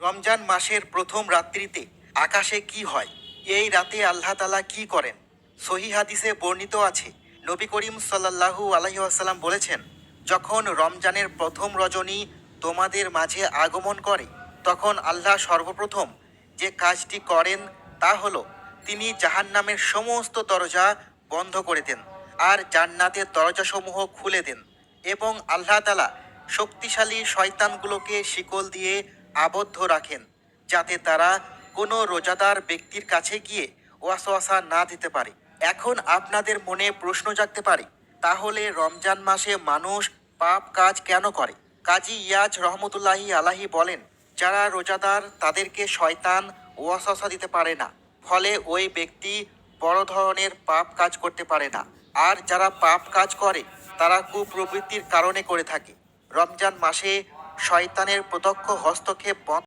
রমজান মাসের প্রথম রাত্রিতে আকাশে কি হয়? এই রাতে আল্লাহ তাআলা কি করেন? সহিহ হাদিসে বর্ণিত আছে, নবী করিম সাল্লাল্লাহু আলাইহি ওয়াসাল্লাম বলেছেন, যখন রমজানের প্রথম রজনী তোমাদের মাঝে আগমন করে, তখন আল্লাহ সর্বপ্রথম যে কাজটি করেন তা হলো তিনি জাহান্নামের সমস্ত দরজা বন্ধ করে দেন আর জান্নাতের দরজাসমূহ খুলে দেন এবং আল্লাহ তাআলা শক্তিশালী শয়তানগুলোকে শিকল দিয়ে আবদ্ধ রাখেন, যাতে তারা কোনো রোজাদার ব্যক্তির কাছে গিয়ে ওয়াসওয়াসা না দিতে পারে। এখন আপনাদের মনে প্রশ্ন জাগতে পারে, তাহলে রমজান মাসে মানুষ পাপ কাজ কেন করে? কাজী ইয়াজ রহমতুল্লাহি আলাহি বলেন, যারা রোজাদার তাদেরকে শয়তান ওয়াসওয়াসা দিতে পারে না, ফলে ওই ব্যক্তি বড় ধরনের পাপ কাজ করতে পারে না। আর যারা পাপ কাজ করে তারা কুপ্রবৃত্তির কারণে করে থাকে। রমজান মাসে শয়তানের প্রত্যক্ষ হস্তক্ষেপ বন্ধ